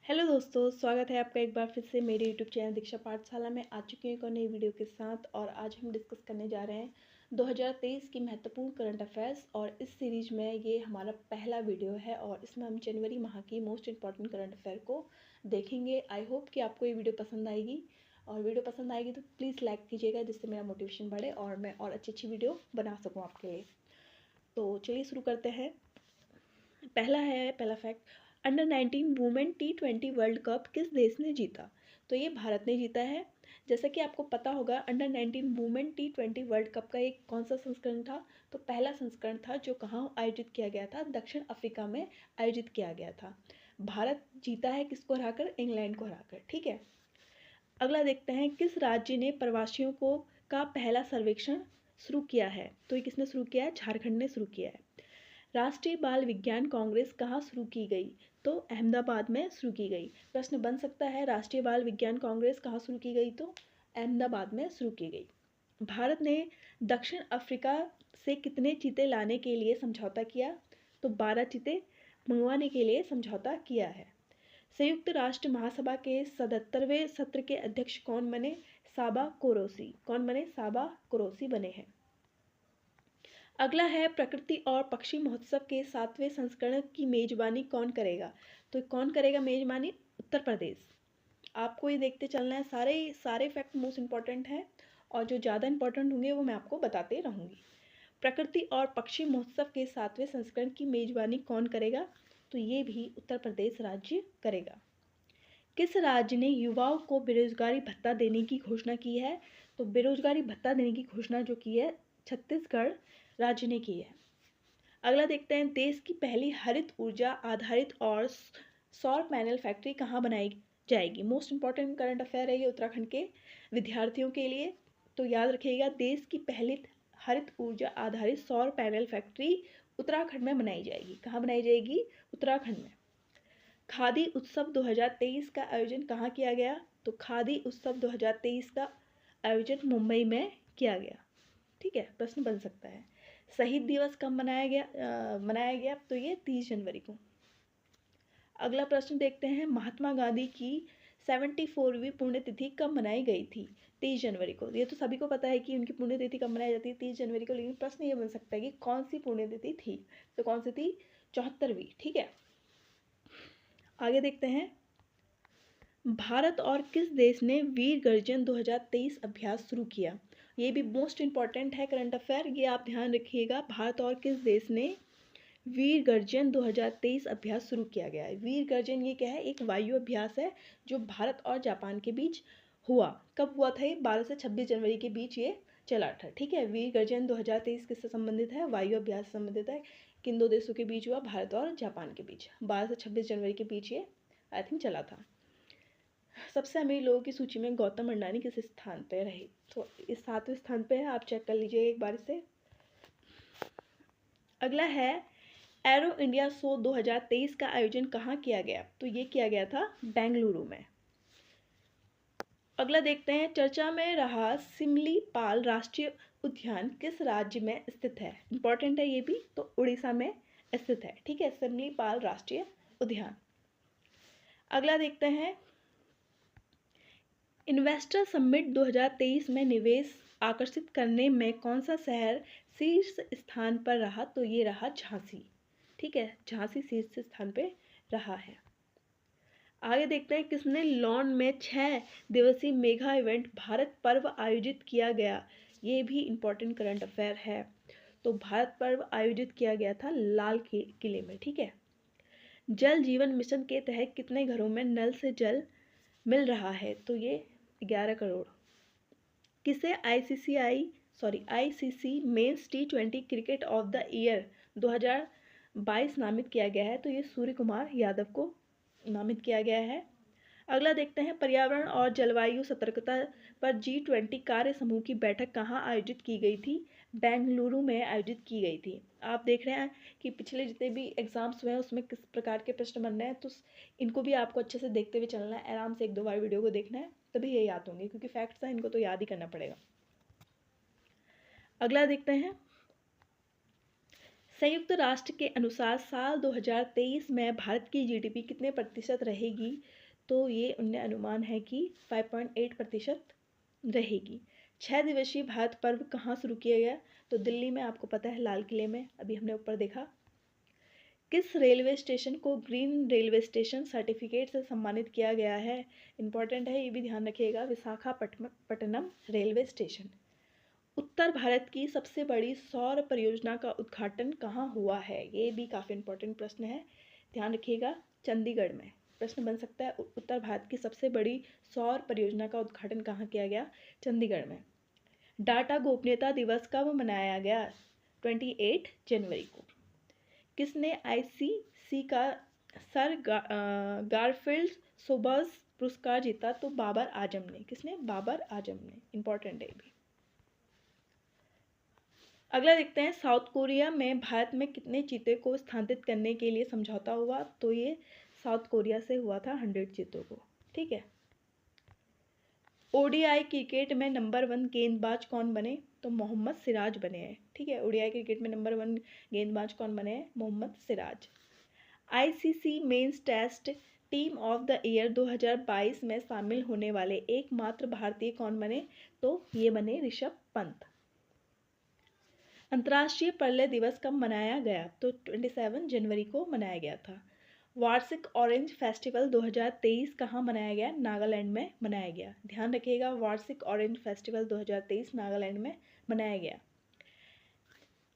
Hello दोस्तों, स्वागत है आपका एक बार फिर से मेरे यूट्यूब चैनल दीक्षा पाठशाला में। आ चुके हैं एक और नई वीडियो के साथ और आज हम डिस्कस करने जा रहे हैं 2023 की महत्वपूर्ण करंट अफेयर्स। और इस सीरीज में ये हमारा पहला वीडियो है और इसमें हम जनवरी माह की मोस्ट इंपॉर्टेंट करंट अफेयर को देखेंगे। आई होप कि आपको ये वीडियो पसंद आएगी और वीडियो पसंद आएगी तो प्लीज़ लाइक कीजिएगा, जिससे मेरा मोटिवेशन बढ़े और मैं और अच्छी अच्छी वीडियो बना सकूँ आपके लिए। तो चलिए शुरू करते हैं। पहला fact, under 19 women T20 world cup किस देश ने जीता? तो ये भारत ने जीता है। जैसा कि आपको पता होगा, under 19 women T20 world cup का एक कौन सा संस्करण था? तो पहला संस्करण था जो कहाँ आयोजित किया गया था? दक्षिण अफ्रीका में आयोजित किया गया था। भारत जीता है किसको हराकर? इंग्लैंड को हराकर। ठीक है, अगला देखते हैं, किस राज्य ने प्रवासियों को का पहला सर्वेक्षण शुरू किया है? तो ये किसने शुरू किया है? झारखंड ने शुरू किया है। राष्ट्रीय बाल विज्ञान कांग्रेस कहाँ शुरू की गई? तो अहमदाबाद में शुरू की गई। प्रश्न बन सकता है, राष्ट्रीय बाल विज्ञान कांग्रेस कहाँ शुरू की गई? तो अहमदाबाद में शुरू की गई। भारत ने दक्षिण अफ्रीका से कितने चीते लाने के लिए समझौता किया? तो 12 चीते मंगवाने के लिए समझौता किया है। संयुक्त राष्ट्र महासभा के 77वें सत्र के अध्यक्ष कौन बने? साबा कुरैशी। कौन बने? साबा कुरैशी बने हैं। अगला है, प्रकृति और पक्षी महोत्सव के 7वें संस्करण की मेजबानी कौन करेगा? तो कौन करेगा मेजबानी? उत्तर प्रदेश। आपको ये देखते चलना है, सारे फैक्ट मोस्ट इंपॉर्टेंट है और जो ज़्यादा इंपॉर्टेंट होंगे वो मैं आपको बताते रहूँगी। प्रकृति और पक्षी महोत्सव के 7वें संस्करण की मेजबानी कौन करेगा? तो ये भी उत्तर प्रदेश राज्य करेगा। किस राज्य ने युवाओं को बेरोजगारी भत्ता देने की घोषणा की है? तो बेरोजगारी भत्ता देने की घोषणा जो की है, छत्तीसगढ़ राज्य ने की है। अगला देखते हैं, देश की पहली हरित ऊर्जा आधारित और सौर पैनल फैक्ट्री कहाँ बनाई जाएगी? मोस्ट इंपॉर्टेंट करंट अफेयर है ये उत्तराखंड के विद्यार्थियों के लिए। तो याद रखिएगा, देश की पहली हरित ऊर्जा आधारित सौर पैनल फैक्ट्री उत्तराखंड में बनाई जाएगी। कहाँ बनाई जाएगी? उत्तराखंड में। खादी उत्सव 2023 का आयोजन कहाँ किया गया? तो खादी उत्सव 2023 का आयोजन मुंबई में किया गया। ठीक है, प्रश्न बन सकता है। शहीद दिवस कब मनाया गया? तो ये 30 जनवरी को। अगला प्रश्न देखते हैं, महात्मा गांधी की 74वीं पुण्यतिथि कब मनाई गई थी? 30 जनवरी को। ये तो सभी को पता है कि उनकी पुण्यतिथि कब मनाई जाती है, 30 जनवरी को। लेकिन प्रश्न ये बन सकता है कि कौन सी पुण्यतिथि थी? तो कौन सी थी? 74वीं। ठीक है, आगे देखते हैं, भारत और किस देश ने वीर गर्जन 2023 अभ्यास शुरू किया? ये भी मोस्ट इंपॉर्टेंट है करंट अफेयर, ये आप ध्यान रखिएगा। भारत और किस देश ने वीर गर्जन 2023 अभ्यास शुरू किया गया है? वीर गर्जन ये क्या है? एक वायु अभ्यास है जो भारत और जापान के बीच हुआ। कब हुआ था ये? 12 से 26 जनवरी के बीच ये चला था। ठीक है, वीर गर्जन 2023 किससे संबंधित है? वायु अभ्यास से संबंधित है। किन दो देशों के बीच हुआ? भारत और जापान के बीच। 12 से 26 जनवरी के बीच ये आई थिंक चला था। सबसे अमीर लोगों की सूची में गौतम अडानी किस स्थान पर रहे? तो इस 7वें स्थान पे है, आप चेक कर लीजिए एक बार से। अगला है, एरो इंडिया शो 2023 का आयोजन कहाँ किया गया? तो ये किया गया था बेंगलुरु में। अगला देखते हैं, चर्चा में रहा सिमलीपाल राष्ट्रीय उद्यान किस राज्य में स्थित है? इंपॉर्टेंट है ये भी। तो उड़ीसा में स्थित है। ठीक है, सिमलीपाल राष्ट्रीय उद्यान। अगला देखते हैं, इन्वेस्टर समिट 2023 में निवेश आकर्षित करने में कौन सा शहर शीर्ष स्थान पर रहा? तो ये रहा झांसी। ठीक है, झांसी शीर्ष स्थान पे रहा है। आगे देखते हैं, किसने लॉन में 6 दिवसीय मेगा इवेंट भारत पर्व आयोजित किया गया? ये भी इंपॉर्टेंट करंट अफेयर है। तो भारत पर्व आयोजित किया गया था लाल किले में। ठीक है, जल जीवन मिशन के तहत कितने घरों में नल से जल मिल रहा है? तो ये 11 करोड़। किसे ICC men's T20 cricket of the year 2022 नामित किया गया है? तो ये सूर्य कुमार यादव को नामित किया गया है। अगला देखते हैं, पर्यावरण और जलवायु सतर्कता पर G20 कार्य समूह की बैठक कहाँ आयोजित की गई थी? बेंगलुरु में आयोजित की गई थी। आप देख रहे हैं कि पिछले जितने भी एग्जाम्स हुए हैं उसमें किस प्रकार के प्रश्न बन रहे हैं, तो इनको भी आपको अच्छे से देखते हुए चलना है। आराम से 1-2 बार वीडियो को देखना है, तभी ये याद होंगे, क्योंकि फैक्ट्स हैं, इनको तो याद ही करना पड़ेगा। अगला देखते हैं, संयुक्त राष्ट्र के अनुसार साल 2023 में भारत की जीडीपी कितने प्रतिशत रहेगी? तो ये उन्हें अनुमान है कि 5.8% रहेगी। 6 दिवसीय भारत पर्व कहाँ शुरू किया गया? तो दिल्ली में, आपको पता है, लाल किले में, अभी हमने ऊपर देखा। किस रेलवे स्टेशन को ग्रीन रेलवे स्टेशन सर्टिफिकेट से सम्मानित किया गया है? इंपॉर्टेंट है, ये भी ध्यान रखिएगा, विशाखापट्टनम रेलवे स्टेशन। उत्तर भारत की सबसे बड़ी सौर परियोजना का उद्घाटन कहाँ हुआ है? ये भी काफ़ी इंपॉर्टेंट प्रश्न है, ध्यान रखिएगा, चंडीगढ़ में। प्रश्न बन सकता है, उत्तर भारत की सबसे बड़ी सौर परियोजना का उद्घाटन कहाँ किया गया? चंडीगढ़ में। डाटा गोपनीयता दिवस कब मनाया गया? 28 जनवरी को। किसने आईसीसी का सर गारफील्ड सोबर्स पुरस्कार जीता? तो बाबर आजम ने। किसने? बाबर आजम ने। इंपॉर्टेंट है भी। अगला देखते हैं, साउथ कोरिया में भारत में कितने चीते को स्थानांतरित करने के लिए समझौता हुआ? तो ये साउथ कोरिया से हुआ था 100 चीतों को, ठीक है। ओडीआई क्रिकेट में नंबर 1 गेंदबाज कौन बने? तो मोहम्मद सिराज बने हैं, ठीक है। ओडीआई क्रिकेट में नंबर 1 गेंदबाज कौन बने हैं? Mohammed Siraj. ICC men's test team of the year 2022 में शामिल होने वाले एकमात्र भारतीय कौन बने? तो ये बने ऋषभ पंत। अंतर्राष्ट्रीय प्रलय दिवस कब मनाया गया? तो 27 जनवरी को मनाया गया था। वार्षिक ऑरेंज फेस्टिवल 2023 कहाँ मनाया गया? नागालैंड में मनाया गया। ध्यान रखिएगा, वार्षिक ऑरेंज फेस्टिवल 2023 नागालैंड में मनाया गया।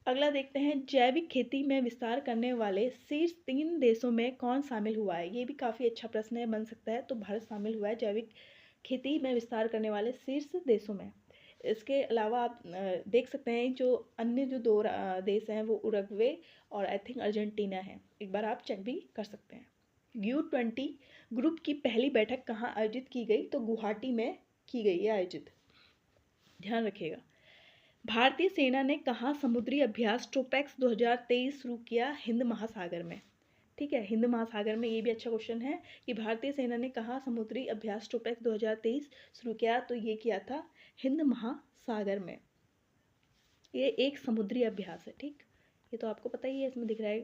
अगला देखते हैं, जैविक खेती में विस्तार करने वाले शीर्ष 3 देशों में कौन शामिल हुआ है? ये भी काफ़ी अच्छा प्रश्न है, बन सकता है। तो भारत शामिल हुआ है जैविक खेती में विस्तार करने वाले शीर्ष देशों में। इसके अलावा आप देख सकते हैं जो अन्य जो 2 देश हैं वो उरुग्वे और आई थिंक अर्जेंटीना है। एक बार आप चेक भी कर सकते हैं। U20 ग्रुप की पहली बैठक कहाँ आयोजित की गई? तो गुवाहाटी में की गई है आयोजित, ध्यान रखिएगा। भारतीय सेना ने कहाँ समुद्री अभ्यास ट्रोपैक्स 2023 शुरू किया? हिंद महासागर में, ठीक है। हिंद महासागर में, ये भी अच्छा क्वेश्चन है कि भारतीय सेना ने कहाँ समुद्री अभ्यास ट्रोपैक्स 2023 शुरू किया? तो ये किया था हिंद महासागर में। ये एक समुद्री अभ्यास है, ठीक। ये तो आपको पता ही है, इसमें दिख रहा है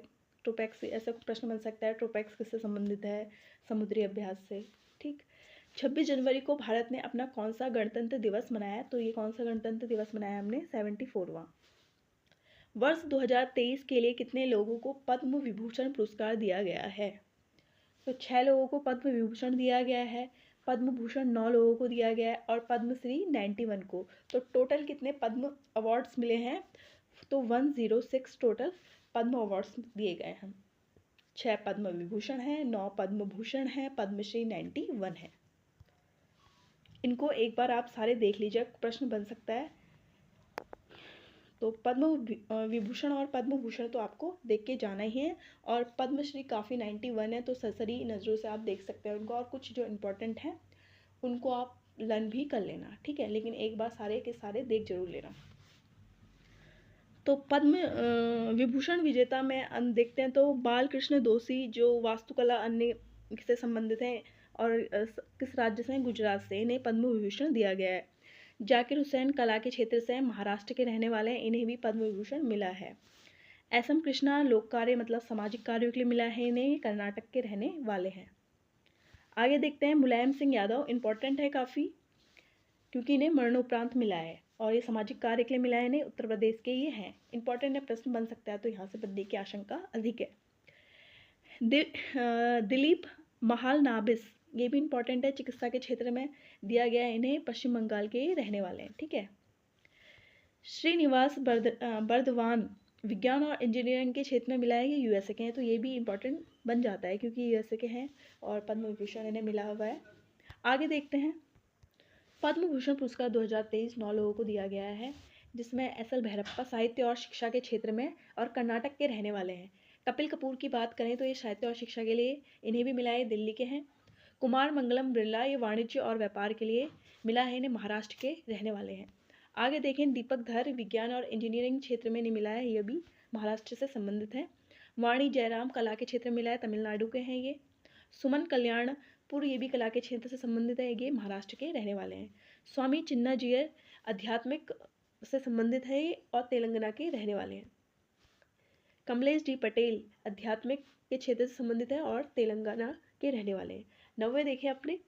ट्रोपैक्स से। ऐसा प्रश्न बन सकता है, ट्रोपैक्स किससे संबंधित है? समुद्री अभ्यास से, ठीक। 26 जनवरी को भारत ने अपना कौन सा गणतंत्र दिवस मनाया? तो ये कौन सा गणतंत्र दिवस मनाया हमने? 74वां। वर्ष 2023 के लिए कितने लोगों को पद्म विभूषण पुरस्कार दिया गया है? तो 6 लोगों को पद्म विभूषण दिया गया है, पद्म भूषण 9 लोगों को दिया गया है और पद्मश्री 91 को। तो टोटल कितने पद्म अवार्ड्स मिले हैं? तो 106 टोटल पद्म अवार्ड्स दिए गए हैं। 6 पद्म विभूषण हैं, 9 पद्म भूषण हैं, पद्मश्री 91 है। इनको एक बार आप सारे देख लीजिए, प्रश्न बन सकता है। तो पद्म विभूषण और पद्म भूषण तो आपको देख के जाना ही है, और पद्मश्री काफ़ी 91 है, तो सरसरी नज़रों से आप देख सकते हैं उनको, और कुछ जो इम्पोर्टेंट हैं उनको आप लर्न भी कर लेना, ठीक है। लेकिन एक बार सारे के सारे देख जरूर लेना। तो पद्म विभूषण विजेता में देखते हैं तो बालकृष्ण दोषी जो वास्तुकला अन्य से संबंधित हैं और किस राज्य से? गुजरात से। इन्हें पद्म विभूषण दिया गया है। जाकिर हुसैन कला के क्षेत्र से महाराष्ट्र के रहने वाले हैं, इन्हें भी पद्म विभूषण मिला है। एस एम कृष्णा लोक कार्य मतलब सामाजिक कार्यों के लिए मिला है, इन्हें कर्नाटक के रहने वाले हैं। आगे देखते हैं, मुलायम सिंह यादव इंपॉर्टेंट है काफ़ी, क्योंकि इन्हें मरणोपरांत मिला है और ये सामाजिक कार्य के लिए मिला है, इन्हें उत्तर प्रदेश के ये हैं। इंपॉर्टेंट है, प्रश्न बन सकता है, तो यहाँ से बनने की आशंका अधिक है। दिलीप महालनाबिस, ये भी इंपॉर्टेंट है, चिकित्सा के क्षेत्र में दिया गया है, इन्हें पश्चिम बंगाल के रहने वाले हैं, ठीक है। श्रीनिवास बर्दवान विज्ञान और इंजीनियरिंग के क्षेत्र में मिला है, ये यूएसए के हैं, तो ये भी इंपॉर्टेंट बन जाता है क्योंकि यूएसए के हैं और पद्म विभूषण इन्हें मिला हुआ है। आगे देखते हैं, पद्म भूषण पुरस्कार 2023 9 लोगों को दिया गया है, जिसमें एस.एल. भैरप्पा साहित्य और शिक्षा के क्षेत्र में और कर्नाटक के रहने वाले हैं। कपिल कपूर की बात करें तो ये साहित्य और शिक्षा के लिए इन्हें भी मिला है, दिल्ली के हैं। कुमार मंगलम बिरला ये वाणिज्य और व्यापार के लिए मिला है, इन्हें महाराष्ट्र के रहने वाले हैं। आगे देखें, दीपक धर विज्ञान और इंजीनियरिंग क्षेत्र में नहीं मिला है, ये भी महाराष्ट्र से संबंधित है। वाणी जयराम कला के क्षेत्र में मिला है, तमिलनाडु के हैं ये। सुमन कल्याणपुर ये भी कला के क्षेत्र से संबंधित है, ये महाराष्ट्र के रहने वाले हैं। स्वामी चिन्नाजियर आध्यात्मिक से संबंधित है और तेलंगाना के रहने वाले हैं। कमलेश डी पटेल आध्यात्मिक के क्षेत्र से संबंधित है और तेलंगाना के रहने वाले हैं। 90 देखें अपने,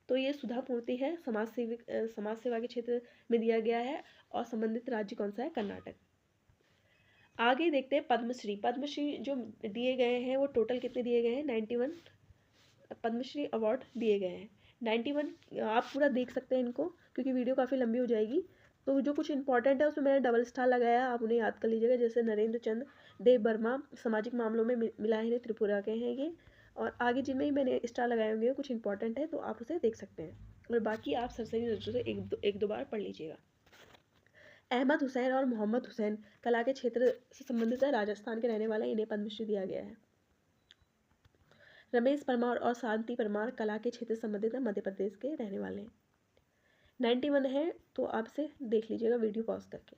तो ये सुधा मूर्ति है, समाज सेवा के क्षेत्र में दिया गया है और संबंधित राज्य कौन सा है? कर्नाटक। आगे देखते हैं पद्मश्री। पद्मश्री जो दिए गए हैं वो टोटल कितने दिए गए हैं? 91 पद्मश्री अवार्ड दिए गए हैं। 91 आप पूरा देख सकते हैं इनको, क्योंकि वीडियो काफ़ी लंबी हो जाएगी। तो जो कुछ इंपॉर्टेंट है उसमें मैंने डबल स्टार लगाया, आप उन्हें याद कर लीजिएगा। जैसे नरेंद्र चंद देव वर्मा सामाजिक मामलों में मिला है, त्रिपुरा के हैं ये। और आगे जिनमें ही मैंने स्टार लगाए होंगे कुछ इंपॉर्टेंट है, तो आप उसे देख सकते हैं। और बाकी आप सरसरी नजरों से एक दो बार पढ़ लीजिएगा। अहमद हुसैन और मोहम्मद हुसैन कला के क्षेत्र से संबंधित है, राजस्थान के रहने वाले, इन्हें पद्मश्री दिया गया है। रमेश परमार और शांति परमार कला के क्षेत्र से संबंधित है, मध्य प्रदेश के रहने वाले हैं। 91 है, तो आप से देख लीजिएगा वीडियो पॉज करके।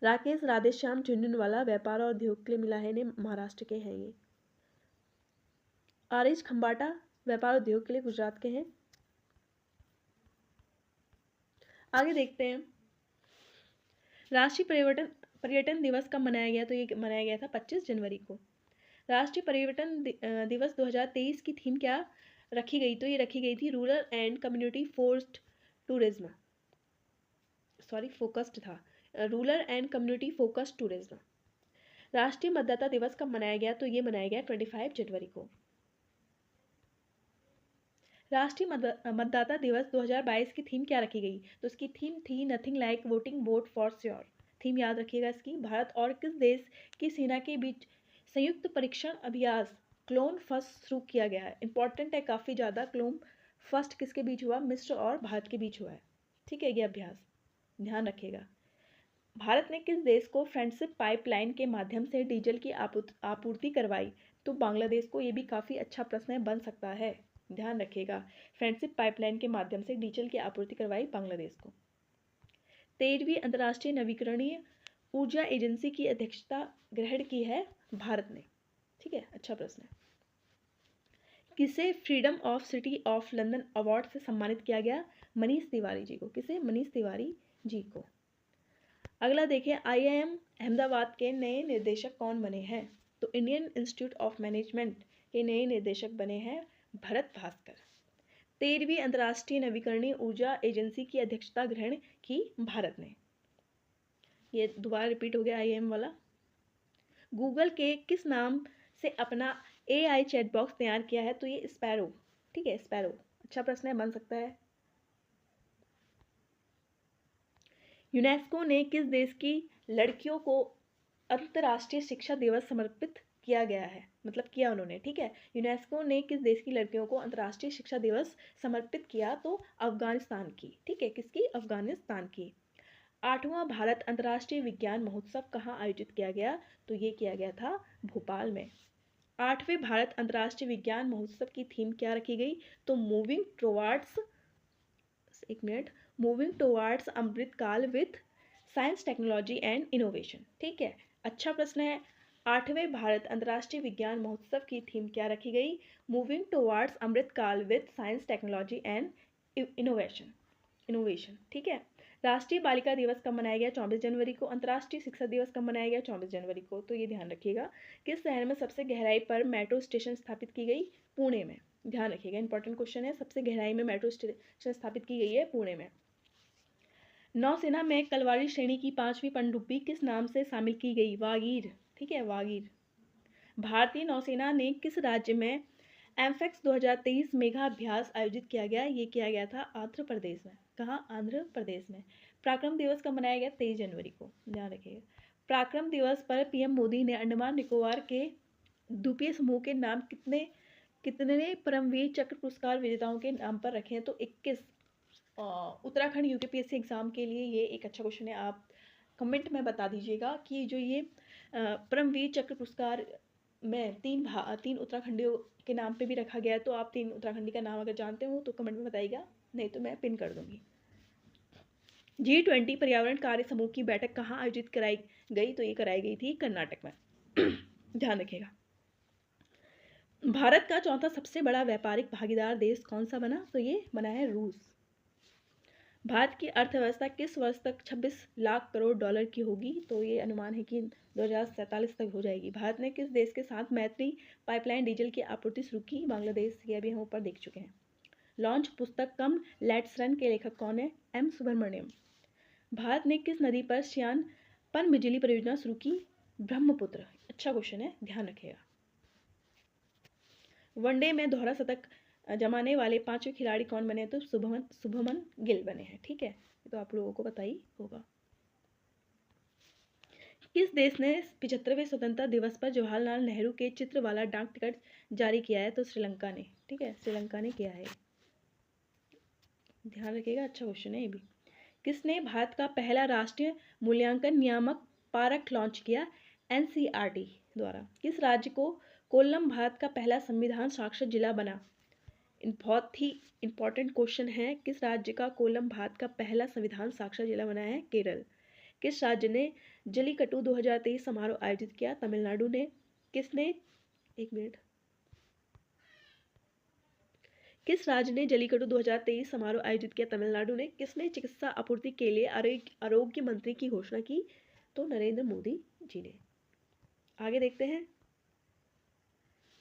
राकेश राधेश्याम झुंझुनवाला व्यापार और उद्योग के लिए मिला है, इन्हें महाराष्ट्र के हैं ये। आरिश खंबाटा व्यापार उद्योग के लिए गुजरात के हैं। आगे देखते हैं राष्ट्रीय पर्यटन दिवस कब मनाया गया? तो ये मनाया गया था 25 जनवरी को। राष्ट्रीय पर्यटन दिवस 2023 की थीम क्या रखी गई? तो ये रखी गई थी रूरल एंड कम्युनिटी फोकस्ड था, rural and community focused tourism. राष्ट्रीय मतदाता दिवस कब मनाया गया? तो ये मनाया गया 25 जनवरी को। राष्ट्रीय मतदाता दिवस 2022 की थीम क्या रखी गई? तो इसकी थीम थी nothing like voting vote for sure. Theme याद रखिएगा इसकी। भारत और किस देश की सेना के बीच संयुक्त परीक्षण अभ्यास क्लोन फर्स्ट शुरू किया गया है? इंपॉर्टेंट है काफ़ी ज़्यादा। क्लोन फर्स्ट किसके बीच हुआ? मिस्र और भारत के बीच हुआ है। ठीक है, ये अभ्यास ध्यान रखिएगा। भारत ने किस देश को फ्रेंडशिप पाइपलाइन के माध्यम से डीजल की आपूर्ति करवाई? तो बांग्लादेश को। ये भी काफ़ी अच्छा प्रश्न बन सकता है, ध्यान रखिएगा। फ्रेंडशिप पाइपलाइन के माध्यम से डीजल की आपूर्ति करवाई बांग्लादेश को। 13वीं अंतर्राष्ट्रीय नवीकरणीय ऊर्जा एजेंसी की अध्यक्षता ग्रहण की है भारत ने। ठीक है, अच्छा प्रश्न है। किसे freedom of city of London award से सम्मानित किया गया? मनीष तिवारी जी को। किसे? मनीष तिवारी जी को। अगला देखिए, IIM अहमदाबाद के नए निर्देशक कौन बने हैं? तो इंडियन इंस्टीट्यूट ऑफ मैनेजमेंट के नए निर्देशक बने हैं भरत भास्कर। 13वीं अंतर्राष्ट्रीय नवीकरणीय ऊर्जा एजेंसी की अध्यक्षता ग्रहण की भारत ने। ये दोबारा रिपीट हो गया IIM वाला। गूगल के किस नाम से अपना AI चैट बॉक्स तैयार किया है? तो ये स्पैरो। ठीक है, स्पैरो। अच्छा प्रश्न है, बन सकता है। यूनेस्को ने किस देश की लड़कियों को अंतर्राष्ट्रीय शिक्षा दिवस समर्पित किया गया है? मतलब किया उन्होंने। ठीक है, यूनेस्को ने किस देश की लड़कियों को अंतर्राष्ट्रीय शिक्षा दिवस समर्पित किया? तो अफगानिस्तान की। ठीक है, किसकी? अफगानिस्तान की। 8वां भारत अंतर्राष्ट्रीय विज्ञान महोत्सव कहाँ आयोजित किया गया? तो ये किया गया था भोपाल में। 8वें भारत अंतर्राष्ट्रीय विज्ञान महोत्सव की थीम क्या रखी गई? तो moving towards Amritkaal with science technology and innovation. ठीक है, अच्छा प्रश्न है। 8वें भारत अंतर्राष्ट्रीय विज्ञान महोत्सव की थीम क्या रखी गई? Moving towards Amritkaal with science technology and innovation. ठीक है। राष्ट्रीय बालिका दिवस कब मनाया गया? 24 जनवरी को। अंतर्राष्ट्रीय शिक्षक दिवस कब मनाया गया? 24 जनवरी को। तो ये ध्यान रखिएगा। किस शहर में सबसे गहराई पर मेट्रो स्टेशन स्थापित की गई? पुणे में। ध्यान रखिएगा, इंपॉर्टेंट क्वेश्चन है। सबसे गहराई में मेट्रो स्टेशन स्थापित की गई है पुणे में। नौसेना में कलवारी श्रेणी की 5वीं पनडुब्बी किस नाम से शामिल की गई? वागीर। ठीक है, वागीर। भारतीय नौसेना ने किस राज्य में एमफेक्स 2023 मेघाभ्यास आयोजित किया गया? ये किया गया था आंध्र प्रदेश में। कहाँ? आंध्र प्रदेश में। पराक्रम दिवस कब मनाया गया? 23 जनवरी को। ध्यान रखिएगा। पराक्रम दिवस पर PM मोदी ने अंडमान निकोबार के द्वीपीय समूह के नाम कितने परमवीर चक्र पुरस्कार विजेताओं के नाम पर रखे हैं? तो 21। उत्तराखंड UPSC एग्जाम के लिए ये एक अच्छा क्वेश्चन है। आप कमेंट में बता दीजिएगा कि जो ये परमवीर चक्र पुरस्कार में तीन उत्तराखंडियों के नाम पे भी रखा गया है। तो आप 3 उत्तराखंडी का नाम अगर जानते हो तो कमेंट में बताइएगा, नहीं तो मैं पिन कर दूंगी। G20 पर्यावरण कार्य समूह की बैठक कहाँ आयोजित कराई गई? तो ये कराई गई थी कर्नाटक में। ध्यान रखिएगा। भारत का चौथा सबसे बड़ा व्यापारिक भागीदार देश कौन सा बना? तो ये बना है रूस। भारत की अर्थव्यवस्था किस वर्ष तक 26 लाख करोड़ डॉलर की होगी? तो ये अनुमान है कि 2047 तक हो जाएगी। भारत ने किस देश के साथ मैत्री पाइपलाइन डीजल की आपूर्ति शुरू की? बांग्लादेश। ये अभी हम ऊपर देख चुके हैं। लॉन्च पुस्तक कम लेट्स रन के लेखक कौन है? एम सुब्रमण्यम। भारत ने किस नदी पर श्यान पनबिजली परियोजना शुरू की? ब्रह्मपुत्र। अच्छा क्वेश्चन है, ध्यान रखिएगा। वनडे में दोहरा शतक जमाने वाले पांचवें खिलाड़ी कौन बने? तो शुभमन गिल बने हैं। ठीक है, तो आप लोगों को पता ही होगा। किस देश ने 75वें स्वतंत्रता दिवस पर जवाहरलाल नेहरू के चित्र वाला डाक टिकट जारी किया है? तो श्रीलंका ने। ठीक है, श्रीलंका ने किया है, ध्यान रखिएगा। अच्छा क्वेश्चन है ये भी। किसने भारत का पहला राष्ट्रीय मूल्यांकन नियामक पारख लॉन्च किया? एनसीईआरटी द्वारा। किस राज्य को कोल्लम भारत का पहला संविधान साक्षर जिला बना? बहुत ही इंपॉर्टेंट क्वेश्चन है। किस राज्य का कोल्लम भारत का पहला संविधान साक्षर जिला बना है? केरल। किस राज्य ने जलीकट्टू 2023 समारोह आयोजित किया? तमिलनाडु ने। किसने एक मिनट किस राज्य ने जलीकट्टू 2023 समारोह आयोजित किया? तमिलनाडु ने। किसने चिकित्सा आपूर्ति के लिए आरोग्य मंत्री की घोषणा की? तो नरेंद्र मोदी जी ने। आगे देखते हैं।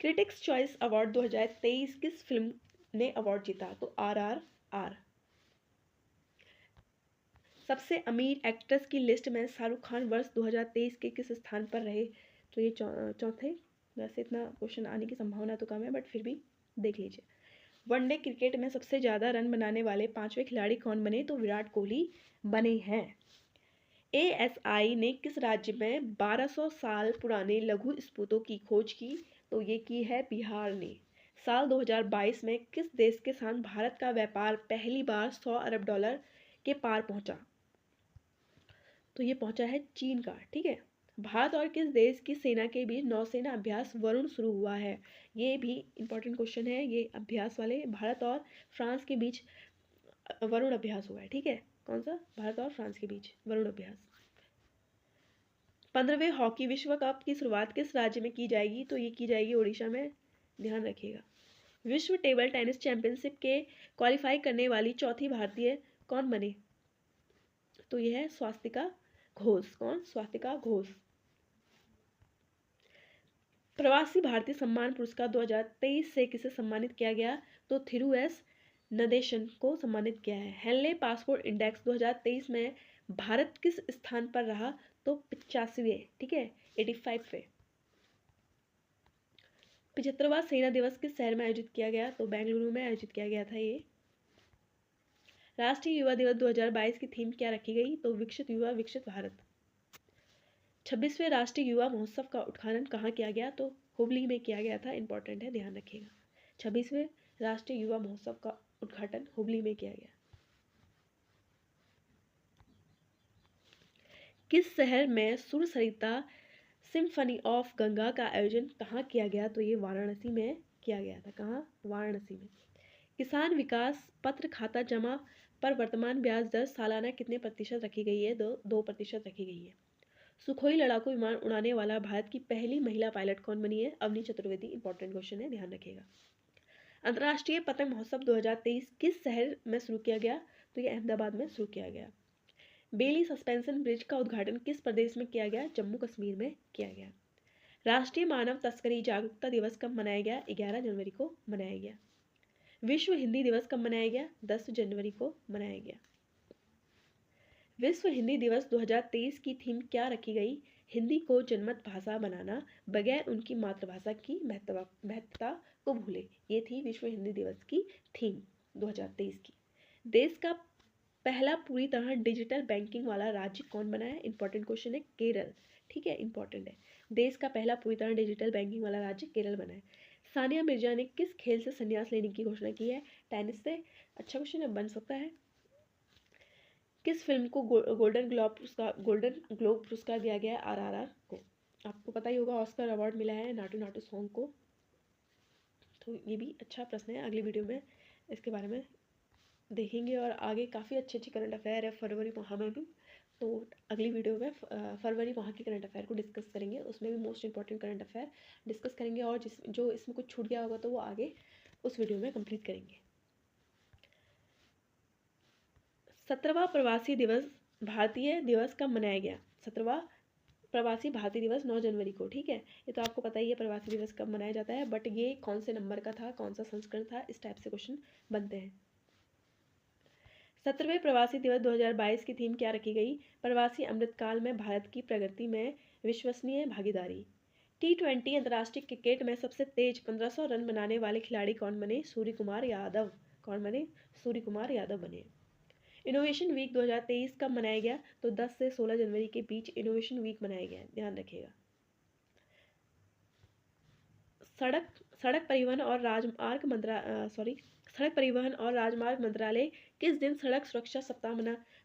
क्रिटिक्स चॉइस अवार्ड 2023 किस फिल्म ने अवार्ड जीता? तो RRR। सबसे अमीर एक्ट्रेस की लिस्ट में शाहरुख खान वर्ष 2023 के किस स्थान पर रहे? तो ये चौथे। वैसे इतना क्वेश्चन आने की संभावना तो कम है, बट फिर भी देख लीजिए। वनडे क्रिकेट में सबसे ज़्यादा रन बनाने वाले पांचवें खिलाड़ी कौन बने? तो विराट कोहली बने हैं। ASI ने किस राज्य में 1200 साल पुराने लघु स्फूर्तों की खोज की? तो ये की है बिहार ने। साल 2022 में किस देश के साथ भारत का व्यापार पहली बार 100 अरब डॉलर के पार पहुंचा? तो ये पहुंचा है चीन का। ठीक है। भारत और किस देश की सेना के बीच नौसेना अभ्यास वरुण शुरू हुआ है? ये भी इंपॉर्टेंट क्वेश्चन है। ये अभ्यास वाले भारत और फ्रांस के बीच वरुण अभ्यास हुआ है। ठीक है, कौन सा? भारत और फ्रांस के बीच वरुण अभ्यास। 15वें हॉकी विश्व कप की शुरुआत किस राज्य में की जाएगी? तो ये की जाएगी उड़ीसा में, ध्यान रखिएगा। विश्व टेबल टेनिस चैंपियनशिप के क्वालिफाई करने वाली चौथी भारतीय कौन बने? तो यह है स्वास्तिका घोष। कौन? स्वास्तिका घोष। प्रवासी भारतीय सम्मान पुरस्कार 2023 से किसे सम्मानित किया गया? तो थिरु एस नदेशन को सम्मानित किया है। हेनले पासपोर्ट इंडेक्स 2023 में भारत किस स्थान पर रहा? तो 85वें। ठीक है, 85वें। 75वां सेना दिवस किस शहर में आयोजित किया गया? तो बेंगलुरु में आयोजित किया गया था ये। राष्ट्रीय युवा दिवस 2022 की थीम क्या रखी गई? तो विकसित युवा विकसित भारत। 26वें राष्ट्रीय युवा महोत्सव का उद्घाटन कहाँ किया गया? तो हुबली में किया गया था। इंपॉर्टेंट है, ध्यान रखिएगा। 26वें राष्ट्रीय युवा महोत्सव का उद्घाटन हुबली में किया गया। किस शहर में सुर सरिता सिम्फनी ऑफ गंगा का आयोजन कहाँ किया गया? तो ये वाराणसी में किया गया था। कहाँ? वाराणसी में। किसान विकास पत्र खाता जमा पर वर्तमान ब्याज दर सालाना कितने प्रतिशत रखी गई है? 2% रखी गई है। सुखोई लड़ाकू विमान उड़ाने वाला भारत की पहली महिला पायलट कौन बनी है? अवनी चतुर्वेदी। इंपॉर्टेंट क्वेश्चन है, ध्यान रखिएगा। अंतर्राष्ट्रीय पतंग महोत्सव 2023 किस शहर में शुरू किया गया? तो ये अहमदाबाद में शुरू किया गया। बेली सस्पेंशन ब्रिज का उद्घाटन किस प्रदेश में किया गया? जम्मू कश्मीर में किया गया। राष्ट्रीय मानव तस्करी जागरूकता दिवस कब मनाया गया? 11 जनवरी को मनाया गया। विश्व हिंदी दिवस कब मनाया गया? 10 जनवरी को मनाया गया। विश्व हिंदी दिवस 2023 की थीम क्या रखी गई? हिंदी को जनमत भाषा बनाना, बगैर उनकी मातृभाषा की महत्वता को भूले। ये थी विश्व हिंदी दिवस की थीम 2023 की। देश का पहला पूरी तरह डिजिटल बैंकिंग वाला राज्य कौन बना है? इंपॉर्टेंट क्वेश्चन है, केरल। ठीक है, इंपॉर्टेंट है। देश का पहला पूरी तरह डिजिटल बैंकिंग वाला राज्य केरल बना है। सानिया मिर्जा ने किस खेल से संन्यास लेने की घोषणा की है? टेनिस से। अच्छा क्वेश्चन है, बन सकता है। किस फिल्म को गोल्डन ग्लोब पुरस्कार दिया गया है? RRR को। आपको पता ही होगा, ऑस्कर अवार्ड मिला है नाटू नाटू सॉन्ग को। तो ये भी अच्छा प्रश्न है, अगली वीडियो में इसके बारे में देखेंगे। और आगे काफ़ी अच्छे अच्छे करंट अफेयर है फरवरी माह में भी। तो अगली वीडियो में फरवरी माह के करंट अफेयर को डिस्कस करेंगे। उसमें भी most important current affair discuss करेंगे, और जो इसमें कुछ छूट गया होगा तो वो आगे उस वीडियो में कंप्लीट करेंगे। 17वां प्रवासी दिवस भारतीय दिवस कब मनाया गया? 17वां प्रवासी भारतीय दिवस 9 जनवरी को। ठीक है, ये तो आपको पता ही है प्रवासी दिवस कब मनाया जाता है, बट ये कौन से नंबर का था, कौन सा संस्करण था, इस टाइप से क्वेश्चन बनते हैं। 17वें प्रवासी दिवस 2022 की थीम क्या रखी गई? प्रवासी अमृतकाल में भारत की प्रगति में विश्वसनीय भागीदारी। T20 अंतर्राष्ट्रीय क्रिकेट में सबसे तेज 1500 रन बनाने वाले खिलाड़ी कौन बने? सूर्य कुमार यादव। कौन बने? सूर्य कुमार यादव बने। इनोवेशन वीक 2023 कब मनाया गया? तो 10 से 16 जनवरी के बीच इनोवेशन वीक मनाया गया, ध्यान रखिएगा। सड़क परिवहन और राजमार्ग मंत्रालय किस दिन सड़क सुरक्षा सप्ताह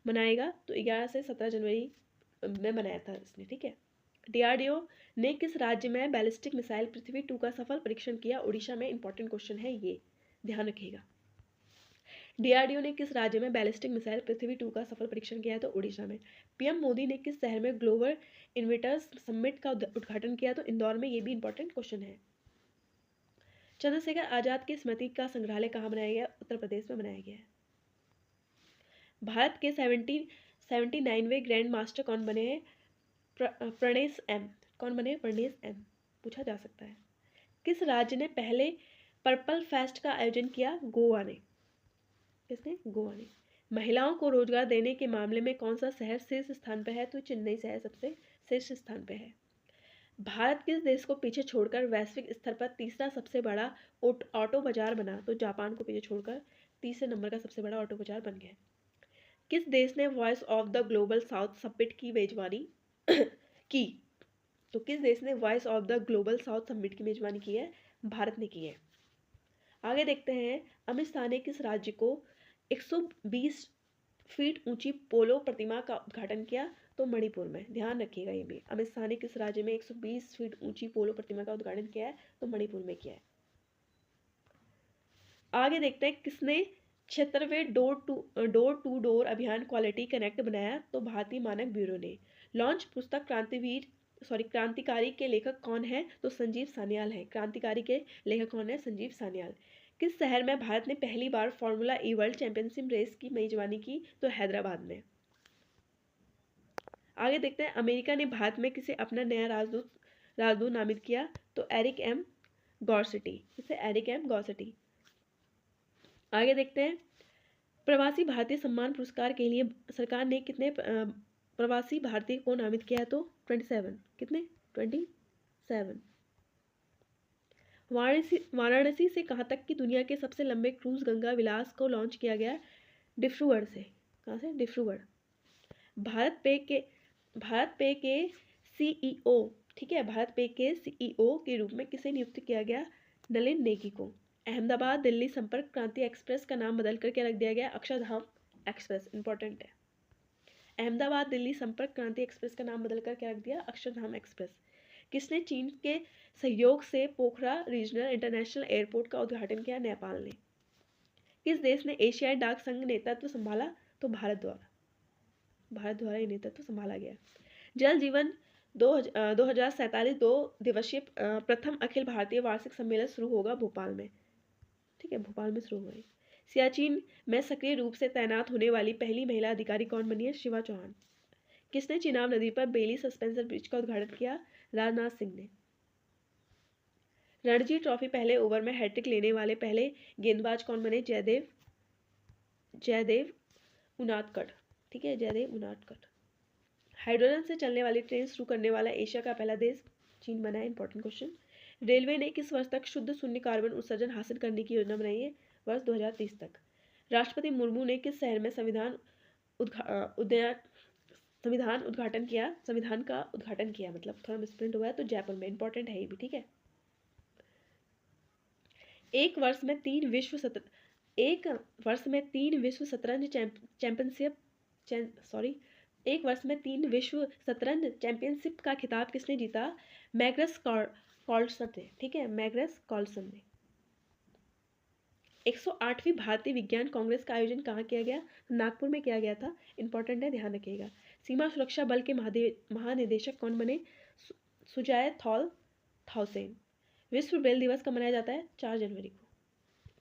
मनाएगा? तो 11 से 17 जनवरी में मनाया था इसने। ठीक है। DRDO ने किस राज्य में बैलिस्टिक मिसाइल पृथ्वी 2 का सफल परीक्षण किया? उड़ीसा में। इंपॉर्टेंट क्वेश्चन है ये, ध्यान रखिएगा। DRDO ने किस राज्य में बैलिस्टिक मिसाइल पृथ्वी 2 का सफल परीक्षण किया है? तो उड़ीसा में। PM मोदी ने किस शहर में ग्लोबल इन्वेटर्स समिट का उद्घाटन किया? तो इंदौर में। ये भी इंपॉर्टेंट क्वेश्चन है। चंद्रशेखर आजाद की स्मृति का संग्रहालय कहाँ बनाया गया? उत्तर प्रदेश में बनाया गया है। भारत के 79वें ग्रैंड मास्टर कौन बने हैं? प्रणेश एम। कौन बने? प्रणेश एम। पूछा जा सकता है। किस राज्य ने पहले पर्पल फेस्ट का आयोजन किया? गोवा ने। किसने? गोवा ने। महिलाओं को रोजगार देने के मामले में कौन सा शहर शीर्ष स्थान पर है? तो चेन्नई शहर सबसे शीर्ष स्थान पर है। भारत किस देश को पीछे छोड़कर वैश्विक स्तर पर तीसरा सबसे बड़ा ऑटो बाजार बना? तो जापान को पीछे छोड़कर तीसरे नंबर का सबसे बड़ा ऑटो बाजार बन गया। किस देश ने voice of the global south summit की मेजबानी की? तो किस देश ने voice of the global south summit की मेजबानी की है? भारत ने की है। आगे देखते हैं, अमित शाह ने किस राज्य को 120 फीट ऊंची पोलो प्रतिमा का उद्घाटन किया? तो मणिपुर में। ध्यान रखिएगा ये भी, अमित शाह ने किस राज्य में 120 फीट ऊंची पोलो प्रतिमा का उद्घाटन किया है? तो मणिपुर में किया है। आगे देखते हैं, किसने 76वें डोर टू डोर अभियान क्वालिटी कनेक्ट बनाया? तो भारतीय मानक ब्यूरो ने। लॉन्च पुस्तक क्रांतिकारी के लेखक कौन है? तो संजीव सान्याल है। क्रांतिकारी के लेखक कौन है? संजीव सान्याल। किस शहर में भारत ने पहली बार फॉर्मूला ई वर्ल्ड चैंपियनशिप रेस की मेजबानी की? तो हैदराबाद में। आगे देखते हैं, अमेरिका ने भारत में किसे अपना नया राजदूत नामित किया? तो एरिक एम गॉर्सिटी। किसे? Eric M Gorsity. आगे देखते हैं, प्रवासी भारतीय सम्मान पुरस्कार के लिए सरकार ने कितने प्रवासी भारतीय को नामित किया है? तो 27। कितने? 27। वाराणसी से कहाँ तक की दुनिया के सबसे लंबे क्रूज गंगा विलास को लॉन्च किया गया? डिफ्रूगढ़ से। कहाँ से? डिफ्रूगढ़। भारत पे के CEO, ठीक है, भारत पे के CEO के रूप में किसे नियुक्त किया गया? नलिन नेगी को। अहमदाबाद दिल्ली संपर्क क्रांति एक्सप्रेस का नाम बदलकर क्या रख दिया गया? अक्षरधाम एक्सप्रेस। इंपॉर्टेंट है। अहमदाबाद दिल्ली संपर्क क्रांति एक्सप्रेस का नाम बदलकर क्या रख दिया? अक्षरधाम एक्सप्रेस। किसने चीन के सहयोग से पोखरा रीजनल इंटरनेशनल एयरपोर्ट का उद्घाटन किया? नेपाल ने। किस देश ने एशियाई डाक संघ नेतृत्व संभाला? तो भारत द्वारा ये नेतृत्व संभाला गया। जल जीवन 2047 2 दिवसीय प्रथम अखिल भारतीय वार्षिक सम्मेलन शुरू होगा भोपाल में। ठीक है, भोपाल में शुरू हुआ है। सियाचिन में सक्रिय रूप से तैनात होने वाली पहली महिला अधिकारी कौन बनी है? शिवा चौहान। किसने चिनाब नदी पर बेली सस्पेंशन ब्रिज का उद्घाटन किया? राजनाथ सिंह ने। रणजी ट्रॉफी पहले ओवर में हैट्रिक लेने वाले पहले गेंदबाज कौन बने? जयदेव उनादकट। ठीक है, जयदेव उनादकट। हाइड्रोजन से चलने वाली ट्रेन शुरू करने वाला एशिया का पहला देश चीन बना है। Important question. रेलवे ने किस वर्ष तक शुद्ध शून्य कार्बन उत्सर्जन हासिल करने की योजना बनाई है? वर्ष 2030 तक। राष्ट्रपति मुर्मू ने किस शहर में संविधान का उद्घाटन किया, मतलब थोड़ा मिसप्रिंट हुआ है, तो जयपुर में। इंपॉर्टेंट है ये भी। ठीक है। एक वर्ष में तीन विश्व शतरंज चैंपियनशिप का खिताब किसने जीता? मैग्नस कार्लसन ने। ठीक है, मैग्नस कार्लसन ने। 108वीं भारतीय विज्ञान कांग्रेस का आयोजन कहाँ किया गया? नागपुर में किया गया था। इंपॉर्टेंट है, ध्यान रखिएगा। सीमा सुरक्षा बल के महानिदेशक कौन बने? सुजाय थाउसेन। विश्व ब्रेल दिवस कब मनाया जाता है? 4 जनवरी को।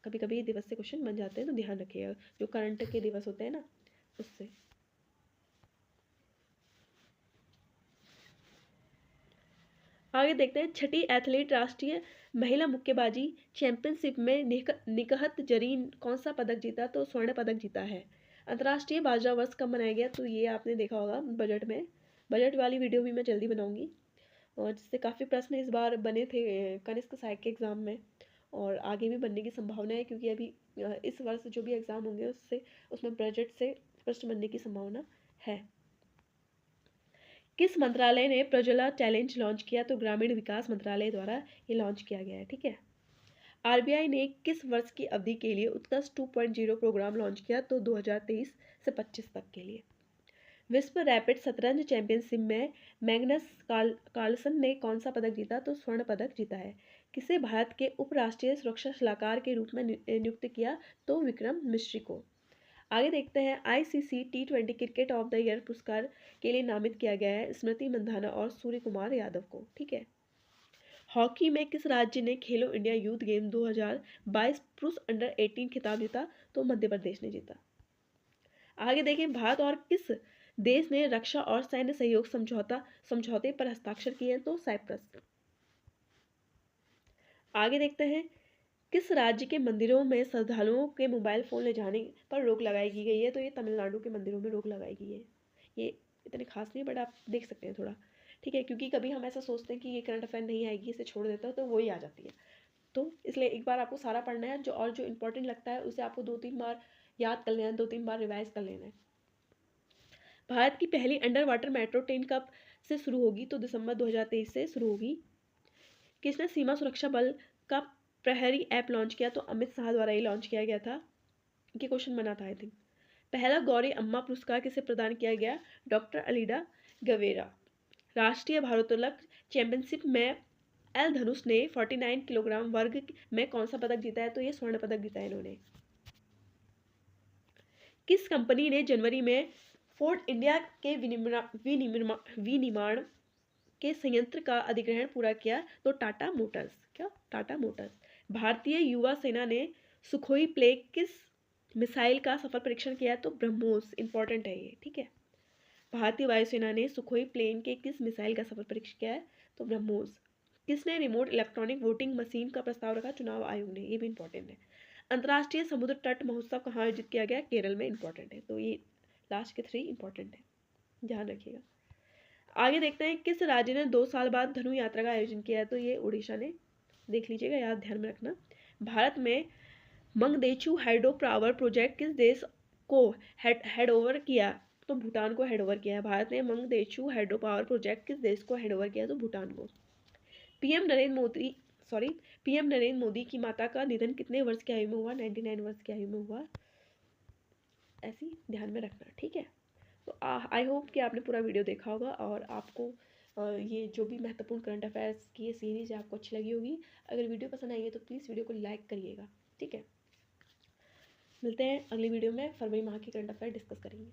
कभी कभी दिवस से क्वेश्चन बन जाते हैं, तो ध्यान रखिएगा। जो करंट के दिवस होते हैं ना, उससे। आगे देखते हैं, छठी एथलीट राष्ट्रीय महिला मुक्केबाजी चैंपियनशिप में निकहत जरीन कौन सा पदक जीता? तो स्वर्ण पदक जीता है। अंतर्राष्ट्रीय बाजरा वर्ष कब मनाया गया? तो ये आपने देखा होगा बजट में। बजट वाली वीडियो भी मैं जल्दी बनाऊंगी, और जिससे काफ़ी प्रश्न इस बार बने थे कनिष्क सहायक के एग्ज़ाम में, और आगे भी बनने की संभावना है, क्योंकि अभी इस वर्ष जो भी एग्ज़ाम होंगे उसमें बजट से प्रश्न बनने की संभावना है। किस मंत्रालय ने प्रज्वला चैलेंज लॉन्च किया? तो ग्रामीण विकास मंत्रालय द्वारा ये लॉन्च किया गया है। ठीक है। आरबीआई ने किस वर्ष की अवधि के लिए उत्कर्ष 2.0 प्रोग्राम लॉन्च किया? तो 2023 से 25 तक के लिए। विश्व रैपिड शतरंज चैंपियनशिप में मैग्नस कार्लसन ने कौन सा पदक जीता? तो स्वर्ण पदक जीता है। किसे भारत के उपराष्ट्रीय सुरक्षा सलाहकार के रूप में नियुक्त किया? तो विक्रम मिश्री को। आगे देखते हैं, ICC T20 cricket of the year पुरस्कार के लिए नामित किया गया है स्मृति मंधाना और सूर्य कुमार यादव को। ठीक है। हॉकी में किस राज्य ने खेलो इंडिया यूथ गेम 2022 पुरुष अंडर 18 खिताब जीता? तो मध्य प्रदेश ने जीता। आगे देखें, भारत और किस देश ने रक्षा और सैन्य सहयोग समझौते पर हस्ताक्षर किए हैं? तो साइप्रस। आगे देखते हैं, किस राज्य के मंदिरों में श्रद्धालुओं के मोबाइल फ़ोन ले जाने पर रोक लगाई गई है? तो ये तमिलनाडु के मंदिरों में रोक लगाई गई है। ये इतने खास नहीं, बट आप देख सकते हैं थोड़ा। ठीक है, क्योंकि कभी हम ऐसा सोचते हैं कि ये करंट अफेयर नहीं आएगी, इसे छोड़ देता है, तो वही आ जाती है। तो इसलिए एक बार आपको सारा पढ़ना है, जो इंपॉर्टेंट लगता है उसे आपको 2-3 बार याद कर लेना है, 2-3 बार रिवाइज कर लेना है। भारत की पहली अंडर वाटर मेट्रो ट्रेन कब से शुरू होगी? तो दिसंबर 2023 से शुरू होगी। किसने सीमा सुरक्षा बल का प्रहरी ऐप लॉन्च किया? तो अमित शाह द्वारा ये लॉन्च किया गया था। ये क्वेश्चन बना था आई थिंक। पहला गौरी अम्मा पुरस्कार किसे प्रदान किया गया? Doctor Aleida Guevara. राष्ट्रीय भारोत्तोलक चैंपियनशिप में एल धनुष ने 49 किलोग्राम वर्ग में कौन सा पदक जीता है? तो ये स्वर्ण पदक जीता है इन्होंने। किस कंपनी ने जनवरी में फोर्ड इंडिया के विनिर्माण के संयंत्र का अधिग्रहण पूरा किया? तो टाटा मोटर्स। क्या? टाटा मोटर्स। भारतीय युवा सेना ने सुखोई प्ले किस मिसाइल का सफल परीक्षण किया? तो ब्रह्मोस। इंपॉर्टेंट है ये। ठीक है। भारतीय वायुसेना ने सुखोई प्लेन के किस मिसाइल का सफल परीक्षण किया है? तो ब्रह्मोस। किसने रिमोट इलेक्ट्रॉनिक वोटिंग मशीन का प्रस्ताव रखा? चुनाव आयोग ने। ये भी इंपॉर्टेंट है। अंतर्राष्ट्रीय समुद्र तट महोत्सव कहाँ आयोजित किया गया? केरल में। इंपॉर्टेंट है। तो ये लास्ट के 3 इंपॉर्टेंट है, ध्यान रखिएगा। आगे देखते हैं, किस राज्य ने 2 साल बाद धनु यात्रा का आयोजन किया है? तो ये उड़ीसा ने। देख लीजिएगा, याद ध्यान में रखना। भारत में मंगदेचू हाइड्रो पावर प्रोजेक्ट किस देश को हैंड ओवर किया? तो भूटान को हैंड ओवर किया है। भारत ने मंगदेचू हाइड्रो पावर प्रोजेक्ट किस देश को हैंड ओवर किया? तो भूटान को। पीएम नरेंद्र मोदी की माता का निधन कितने वर्ष की आयु में हुआ? 99 वर्ष की आयु में हुआ। ऐसी ध्यान में रखना। ठीक है। तो आई होप कि आपने पूरा वीडियो देखा होगा, और आपको ये जो भी महत्वपूर्ण करंट अफेयर्स की ये सीरीज़ है आपको अच्छी लगी होगी। अगर वीडियो पसंद आई है तो प्लीज़ वीडियो को लाइक करिएगा। ठीक है। मिलते हैं अगली वीडियो में, फरवरी माह की करंट अफेयर डिस्कस करेंगे।